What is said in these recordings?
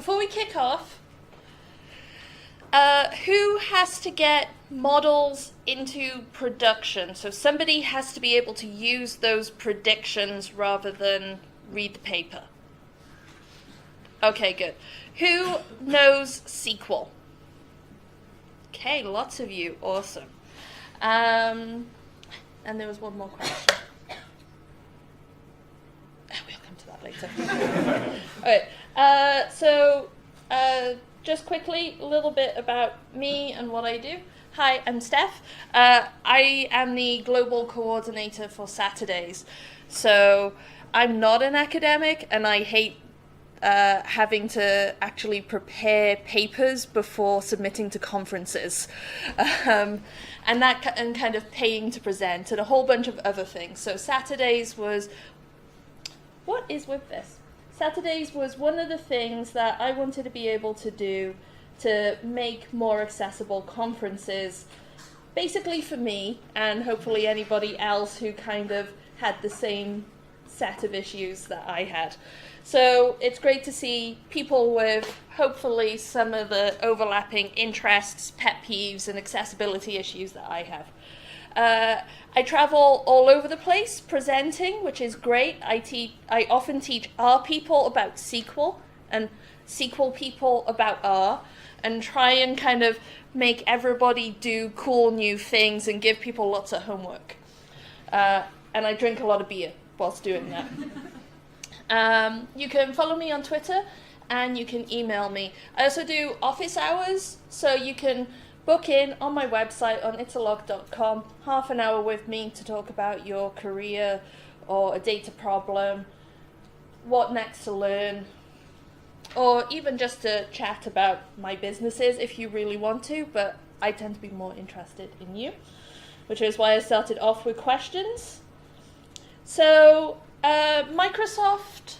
before we kick off, who has to get models into production? So somebody has to be able to use those predictions rather than read the paper. Okay, good. Who knows SQL? Okay, lots of you. Awesome. And there was one more question. We'll come to that later. All right. Just quickly, a little bit about me and what I do. Hi, I'm Steph. I am the global coordinator for Saturdays. So I'm not an academic, and I hate having to actually prepare papers before submitting to conferences, and kind of paying to present, and a whole bunch of other things. So Saturdays was, what is with this? Saturdays was one of the things that I wanted to be able to do to make more accessible conferences, basically for me, and hopefully anybody else who kind of had the same set of issues that I had. So it's great to see people with hopefully some of the overlapping interests, pet peeves, and accessibility issues that I have. I travel all over the place presenting, which is great. I often teach R people about SQL and SQL people about R, and try and kind of make everybody do cool new things and give people lots of homework. And I drink a lot of beer whilst doing that. You can follow me on Twitter, and you can email me. I also do office hours, so you can book in on my website on italogue.com, half an hour with me to talk about your career or a data problem, what next to learn, or even just to chat about my businesses if you really want to, but I tend to be more interested in you, which is why I started off with questions. So Microsoft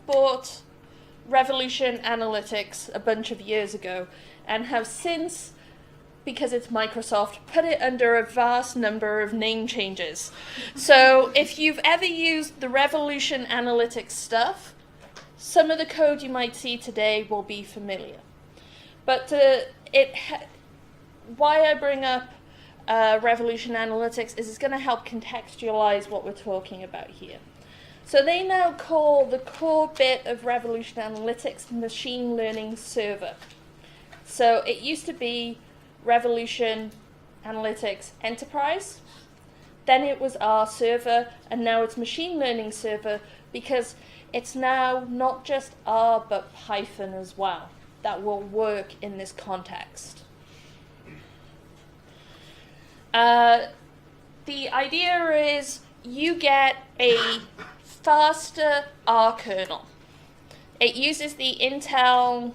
bought Revolution Analytics a bunch of years ago, and have since, because it's Microsoft, put it under a vast number of name changes. So if you've ever used the Revolution Analytics stuff, some of the code you might see today will be familiar. But why I bring up Revolution Analytics is it's going to help contextualize what we're talking about here. So they now call the core bit of Revolution Analytics Machine Learning Server. So it used to be Revolution Analytics Enterprise, then it was R Server, and now it's Machine Learning Server, because it's now not just R but Python as well that will work in this context. The idea is you get a faster R kernel. It uses the Intel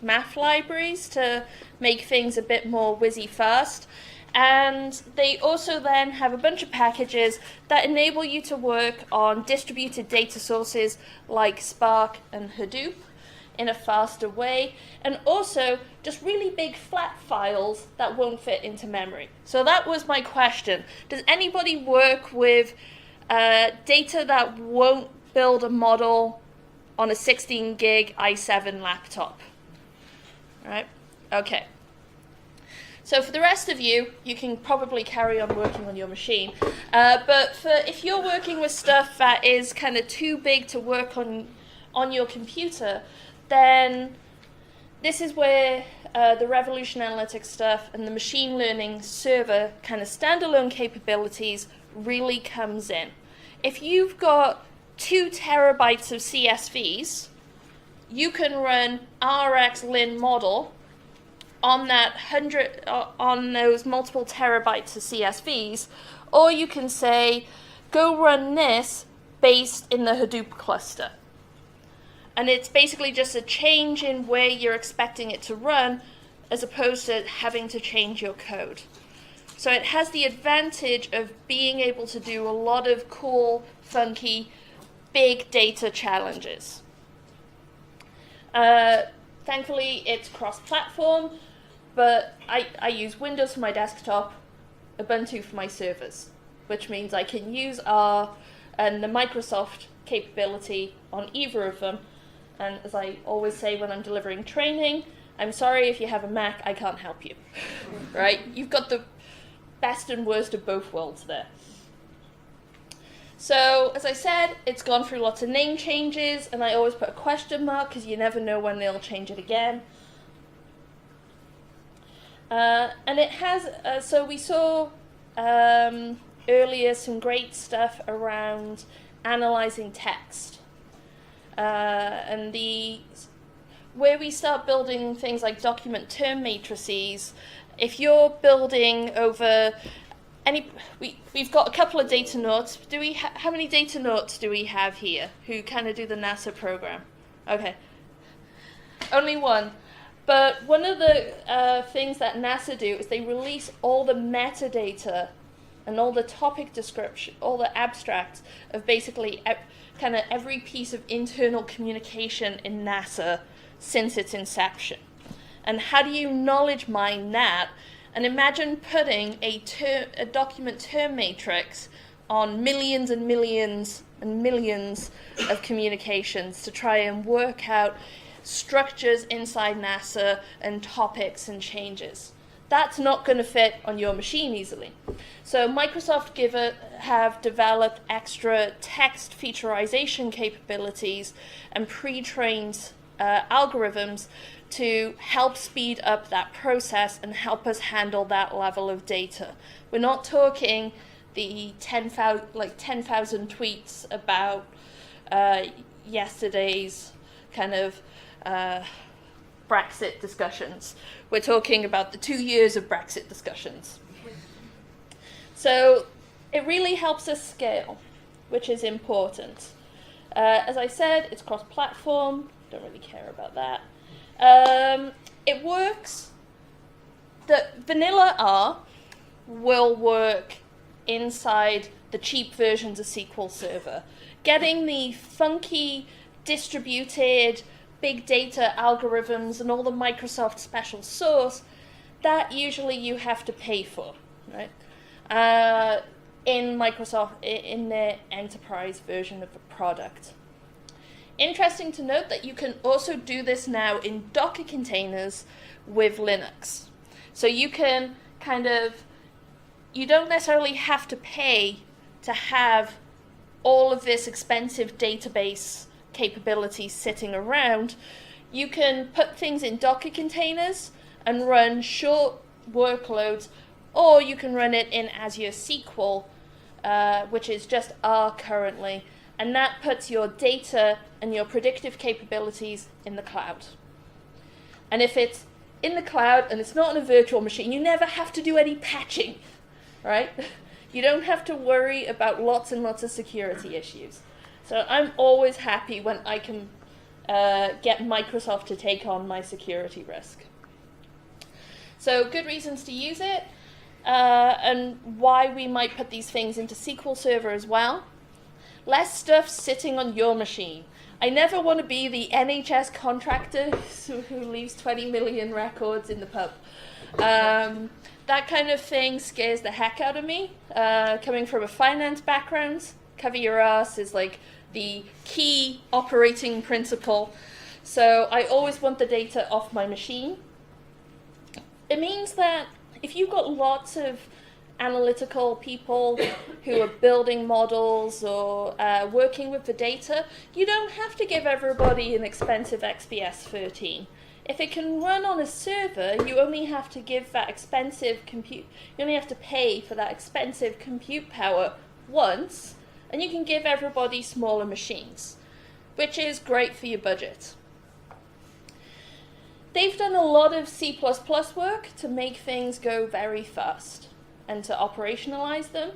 math libraries to make things a bit more whizzy fast, and they also then have a bunch of packages that enable you to work on distributed data sources like Spark and Hadoop in a faster way, and also just really big flat files that won't fit into memory. So that was my question. Does anybody work with data that won't build a model on a 16 gig i7 laptop? Right? Okay. So for the rest of you, you can probably carry on working on your machine. But if you're working with stuff that is kind of too big to work on your computer, then this is where the Revolution Analytics stuff and the machine learning server kind of standalone capabilities really comes in. If you've got 2 terabytes of CSVs, you can run RxLin model on on those multiple terabytes of CSVs, or you can say, go run this based in the Hadoop cluster. And it's basically just a change in where you're expecting it to run, as opposed to having to change your code. So it has the advantage of being able to do a lot of cool, funky, big data challenges. Thankfully, it's cross-platform, but I use Windows for my desktop, Ubuntu for my servers, which means I can use R and the Microsoft capability on either of them, And as I always say when I'm delivering training, I'm sorry if you have a Mac, I can't help you, right? You've got the best and worst of both worlds there. So, as I said, it's gone through lots of name changes, and I always put a question mark because you never know when they'll change it again. And it has, so we saw earlier some great stuff around analyzing text. And where we start building things like document term matrices, if you're building over we've got a couple of data nodes. How many data nodes do we have here who kind of do the NASA program? Okay, only one. But one of the things that NASA do is they release all the metadata and all the topic description, all the abstracts of basically kind of every piece of internal communication in NASA since its inception. And how do you knowledge mine that? And imagine putting a document term matrix on millions and millions and millions of communications to try and work out structures inside NASA and topics and changes. That's not going to fit on your machine easily. So Microsoft have developed extra text featureization capabilities and pre-trained algorithms to help speed up that process and help us handle that level of data. We're not talking the 10,000 tweets about yesterday's kind of Brexit discussions. We're talking about the 2 years of Brexit discussions. So it really helps us scale, which is important. As I said, it's cross-platform. Don't really care about that. It works. The vanilla R will work inside the cheap versions of SQL Server. Getting the funky distributed big data algorithms and all the Microsoft special sauce, that usually you have to pay for, right? In Microsoft, in their enterprise version of the product. Interesting to note that you can also do this now in Docker containers with Linux. So you can you don't necessarily have to pay to have all of this expensive database capability sitting around. You can put things in Docker containers and run short workloads, or you can run it in Azure SQL, which is just R currently. And that puts your data and your predictive capabilities in the cloud. And if it's in the cloud and it's not on a virtual machine, you never have to do any patching, right? You don't have to worry about lots and lots of security issues. So I'm always happy when I can get Microsoft to take on my security risk. So good reasons to use it, and why we might put these things into SQL Server as well. Less stuff sitting on your machine. I never want to be the NHS contractor who leaves 20 million records in the pub. That kind of thing scares the heck out of me. Coming from a finance background, cover your ass is like the key operating principle. So I always want the data off my machine. It means that if you've got lots of analytical people who are building models or working with the data, you don't have to give everybody an expensive XPS 13. If it can run on a server, you only have to give that expensive compute, you only have to pay for that expensive compute power once, and you can give everybody smaller machines, which is great for your budget. They've done a lot of C++ work to make things go very fast and to operationalize them.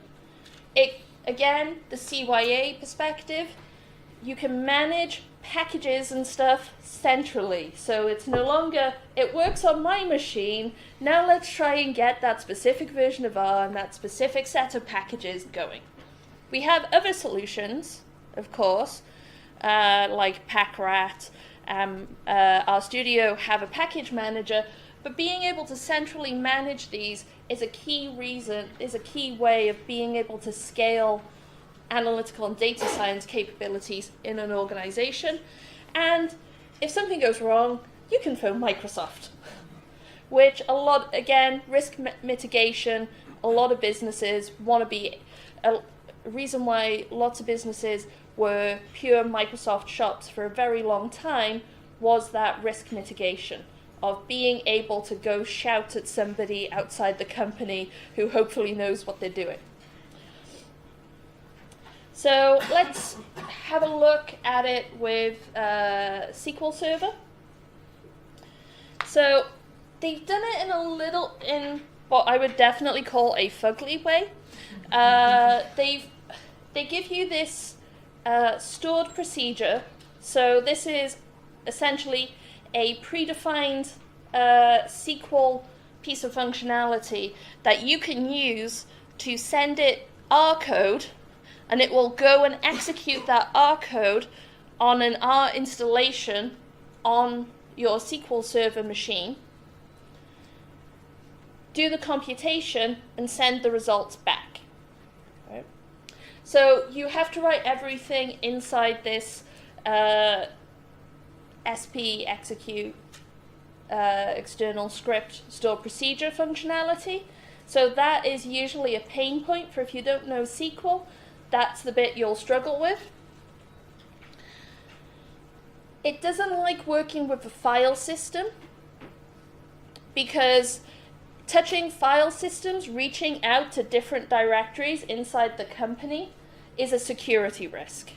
Again, the CYA perspective, you can manage packages and stuff centrally. So it's no longer, it works on my machine, now let's try and get that specific version of R and that specific set of packages going. We have other solutions, of course, like PackRat, RStudio have a package manager, but being able to centrally manage these is a key way of being able to scale analytical and data science capabilities in an organization. And if something goes wrong, you can phone Microsoft, which a lot, again, risk mitigation, a lot of businesses want to be, a reason why lots of businesses were pure Microsoft shops for a very long time was that risk mitigation of being able to go shout at somebody outside the company who hopefully knows what they're doing. So let's have a look at it with SQL Server. So they've done it in what I would definitely call a fugly way. They give you this stored procedure. So this is essentially a predefined SQL piece of functionality that you can use to send it R code, and it will go and execute that R code on an R installation on your SQL Server machine, do the computation, and send the results back. Right? So you have to write everything inside this SP execute external script store procedure functionality. So that is usually a pain point for if you don't know SQL. That's the bit you'll struggle with. It doesn't like working with the file system because touching file systems, reaching out to different directories inside the company is a security risk.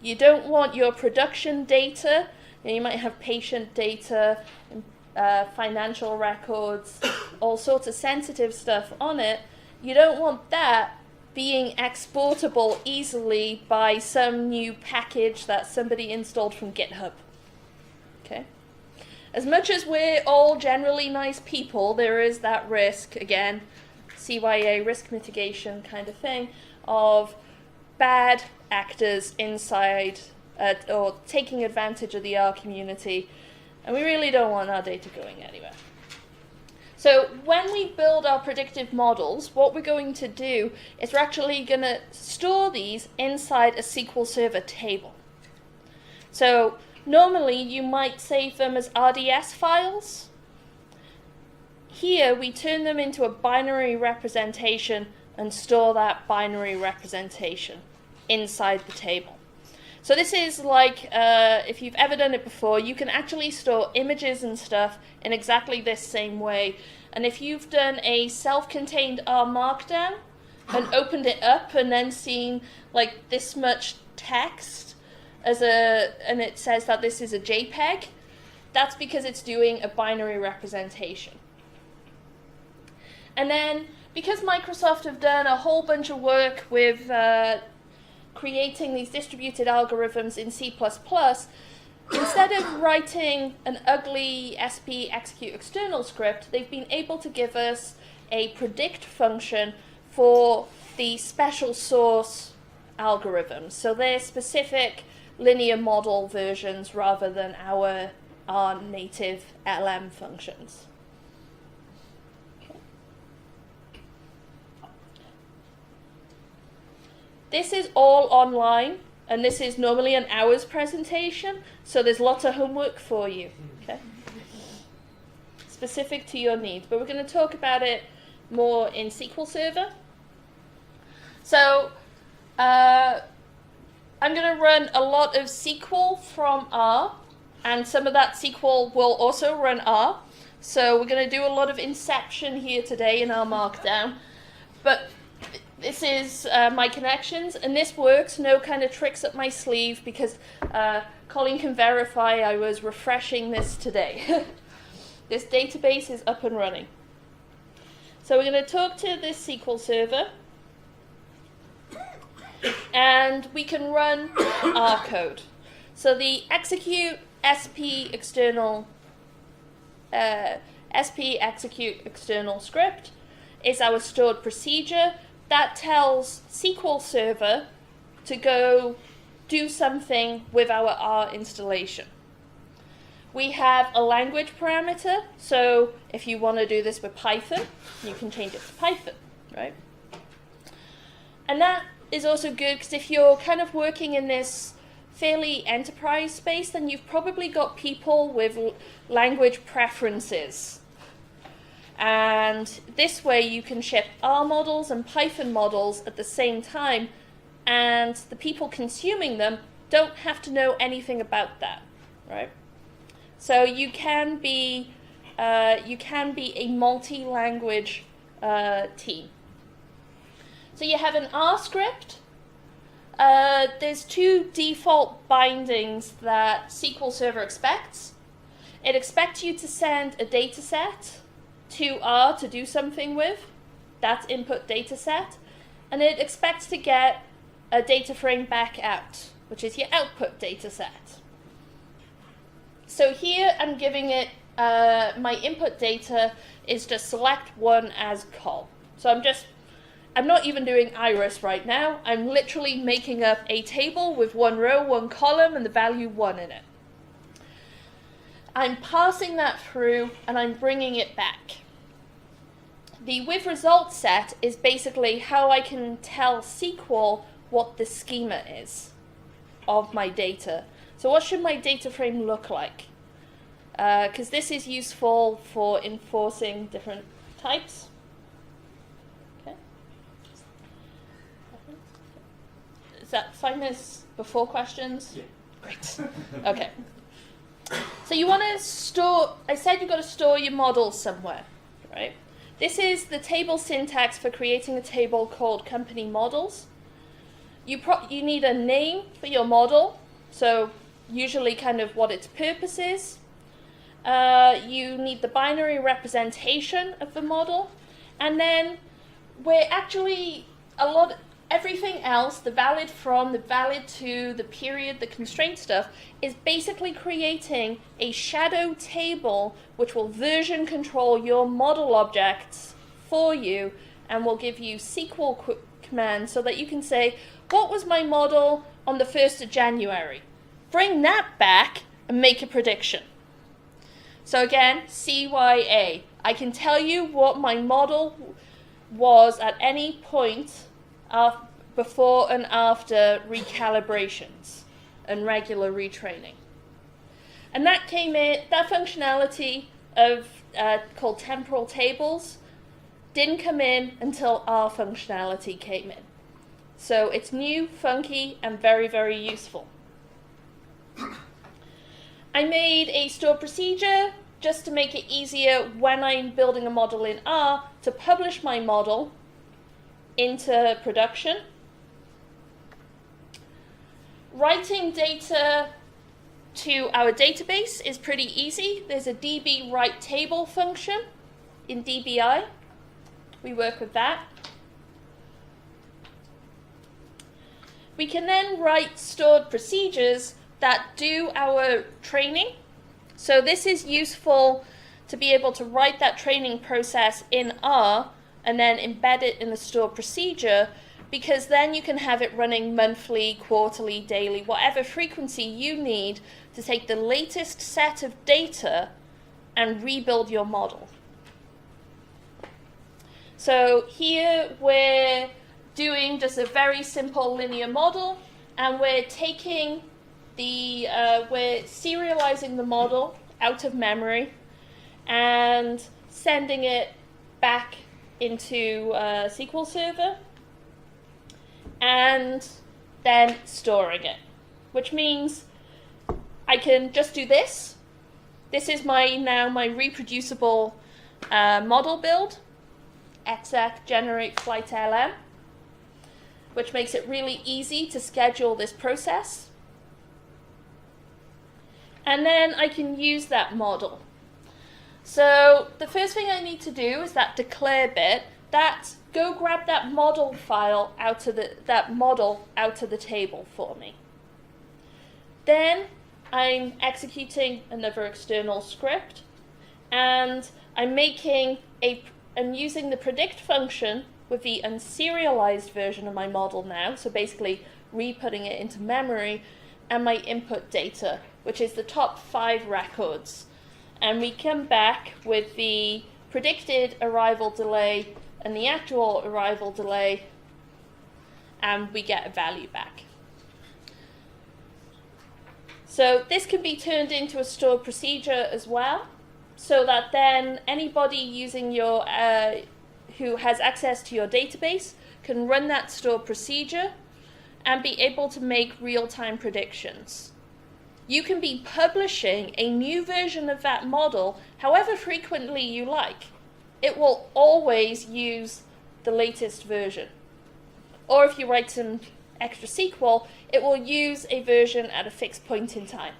You don't want your production data, you might have patient data, financial records, all sorts of sensitive stuff on it. You don't want that being exportable easily by some new package that somebody installed from GitHub. Okay? As much as we're all generally nice people, there is that risk, again, CYA risk mitigation kind of thing, of bad actors inside or taking advantage of the R community, and we really don't want our data going anywhere. So when we build our predictive models, what we're going to do is we're actually going to store these inside a SQL Server table. So normally you might save them as RDS files. Here we turn them into a binary representation and store that binary representation inside the table. So this is like, if you've ever done it before, you can actually store images and stuff in exactly this same way. And if you've done a self-contained R Markdown and opened it up and then seen like this much text and it says that this is a JPEG, that's because it's doing a binary representation. And then, because Microsoft have done a whole bunch of work with creating these distributed algorithms in C++, instead of writing an ugly SP execute external script, they've been able to give us a predict function for the special source algorithms. So they're specific linear model versions rather than our native LM functions. This is all online, and this is normally an hour's presentation, so there's lots of homework for you, okay? Specific to your needs, but we're going to talk about it more in SQL Server. So I'm going to run a lot of SQL from R, and some of that SQL will also run R. So we're going to do a lot of inception here today in our Markdown, but this is my connections, and this works, no kind of tricks up my sleeve, because Colleen can verify I was refreshing this today. This database is up and running. So we're going to talk to this SQL Server, and we can run R code. So the execute SP execute external script is our stored procedure that tells SQL Server to go do something with our R installation. We have a language parameter, so if you want to do this with Python, you can change it to Python, right? And that is also good because if you're kind of working in this fairly enterprise space, then you've probably got people with language preferences. And this way you can ship R models and Python models at the same time, and the people consuming them don't have to know anything about that, right? So you can be a multi-language team. So you have an R script. There's two default bindings that SQL Server expects. It expects you to send a data set to R to do something with. That's input data set. And it expects to get a data frame back out, which is your output data set. So here I'm giving it, my input data is just select one as col. So I'm not even doing iris right now. I'm literally making up a table with one row, one column, and the value 1 in it. I'm passing that through, and I'm bringing it back. The with results set is basically how I can tell SQL what the schema is of my data. So what should my data frame look like? Because this is useful for enforcing different types. Okay. Is that 5 minutes before questions? Yeah. Great. Okay. So you want to store, I said you've got to store your models somewhere, right? This is the table syntax for creating a table called company models. You need a name for your model, so usually kind of what its purpose is. You need the binary representation of the model, and then we're actually everything else, the valid from, the valid to, the period, the constraint stuff, is basically creating a shadow table which will version control your model objects for you and will give you SQL commands so that you can say, what was my model on the 1st of January? Bring that back and make a prediction. So again, CYA. I can tell you what my model was at any point before and after recalibrations and regular retraining. And that came in, that functionality of called temporal tables didn't come in until R functionality came in. So it's new, funky, and very, very useful. I made a stored procedure just to make it easier when I'm building a model in R to publish my model into production. Writing data to our database is pretty easy. There's a db write table function in DBI. We work with that. We can then write stored procedures that do our training. So this is useful to be able to write that training process in R and then embed it in the stored procedure, because then you can have it running monthly, quarterly, daily, whatever frequency you need to take the latest set of data and rebuild your model. So here we're doing just a very simple linear model, and we're taking we're serializing the model out of memory and sending it back into SQL Server and then storing it, which means I can just do this. This is now my reproducible model build, exec generate flight LM, which makes it really easy to schedule this process. And then I can use that model. So the first thing I need to do is that declare bit. Go grab that model file out of the table for me. Then I'm executing another external script, and I'm using the predict function with the unserialized version of my model now, so basically re-putting it into memory, and my input data, which is the top 5 records. And we come back with the predicted arrival delay and the actual arrival delay, and we get a value back. So this can be turned into a stored procedure as well, so that then anybody using your who has access to your database can run that stored procedure and be able to make real-time predictions. You can be publishing a new version of that model however frequently you like. It will always use the latest version. Or if you write some extra SQL, it will use a version at a fixed point in time.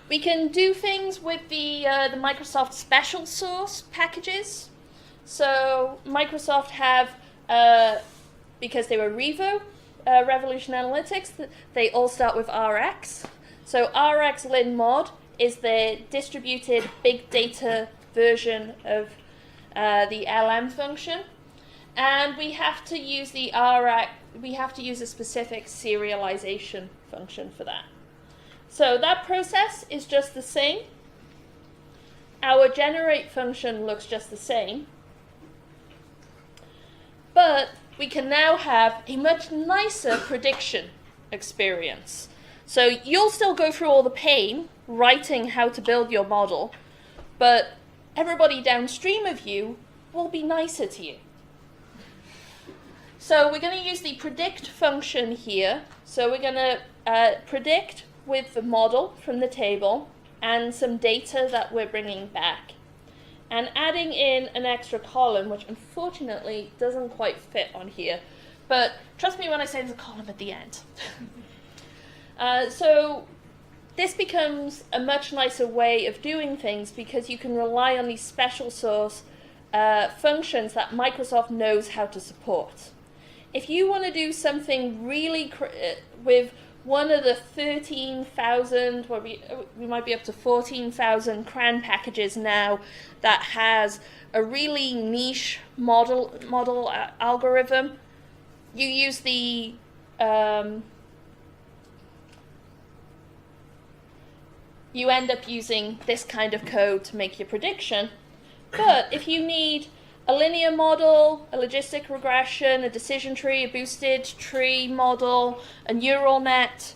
We can do things with the Microsoft special source packages. So Microsoft have, because they were Revo, Revolution Analytics, they all start with RX. So RX linmod is the distributed big data version of the LM function. And we have to use the RX, we have to use a specific serialization function for that. So that process is just the same. Our generate function looks just the same. But we can now have a much nicer prediction experience. So you'll still go through all the pain writing how to build your model, but everybody downstream of you will be nicer to you. So we're going to use the predict function here. So we're going to predict with the model from the table and some data that we're bringing back, and adding in an extra column, which unfortunately doesn't quite fit on here. But trust me when I say there's a column at the end. So this becomes a much nicer way of doing things because you can rely on these special source functions that Microsoft knows how to support. If you want to do something really with one of the 13,000, well, we might be up to 14,000 CRAN packages now that has a really niche model algorithm, you use the you end up using this kind of code to make your prediction. But if you need a linear model, a logistic regression, a decision tree, a boosted tree model, a neural net,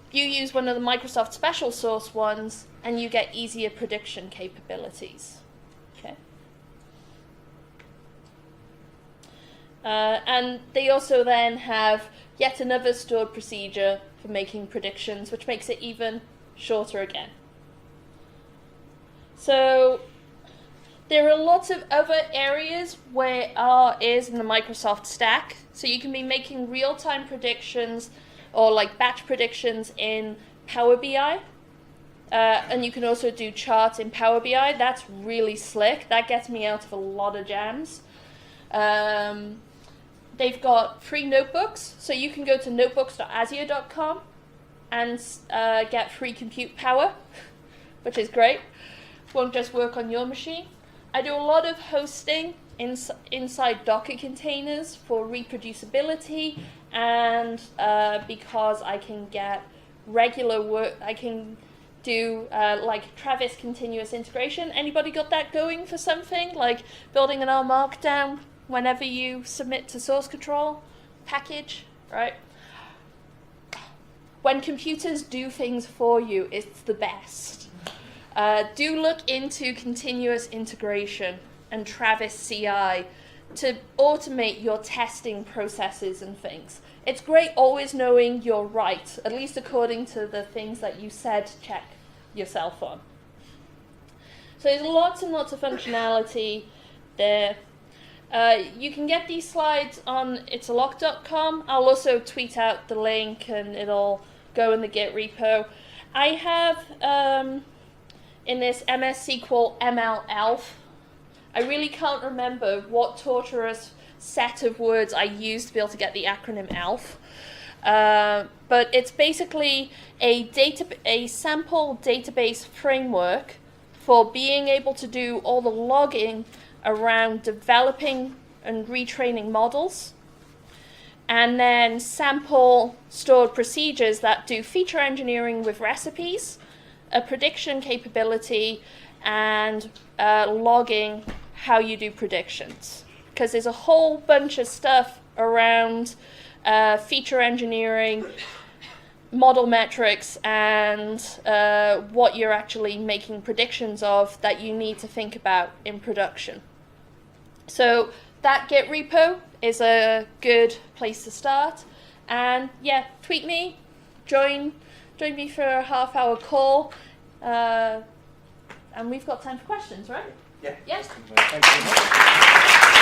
you use one of the Microsoft special source ones and you get easier prediction capabilities. Okay. And they also then have yet another stored procedure for making predictions, which makes it even shorter again. So there are lots of other areas where R is in the Microsoft stack. So you can be making real-time predictions or like batch predictions in Power BI. And you can also do charts in Power BI. That's really slick. That gets me out of a lot of jams. They've got free notebooks. So you can go to notebooks.azure.com and get free compute power, which is great. Won't just work on your machine. I do a lot of hosting inside Docker containers for reproducibility and because I can get regular work, I can do like Travis continuous integration. Anybody got that going for something? Like building an R Markdown whenever you submit to source control package, right? When computers do things for you, it's the best. Do look into continuous integration and Travis CI to automate your testing processes and things. It's great always knowing you're right, at least according to the things that you said to check yourself on. So there's lots and lots of functionality there. You can get these slides on itsalocke.com. I'll also tweet out the link and it'll go in the Git repo. I have in this MS SQL MLELF, I really can't remember what torturous set of words I used to be able to get the acronym ELF. But it's basically a sample database framework for being able to do all the logging around developing and retraining models, and then sample stored procedures that do feature engineering with recipes, a prediction capability, and logging how you do predictions. Because there's a whole bunch of stuff around feature engineering, model metrics, and what you're actually making predictions of that you need to think about in production. So that Git repo is a good place to start. And yeah, tweet me, join me for a half-hour call, and we've got time for questions, right? Yeah. Yes. Thank you very much.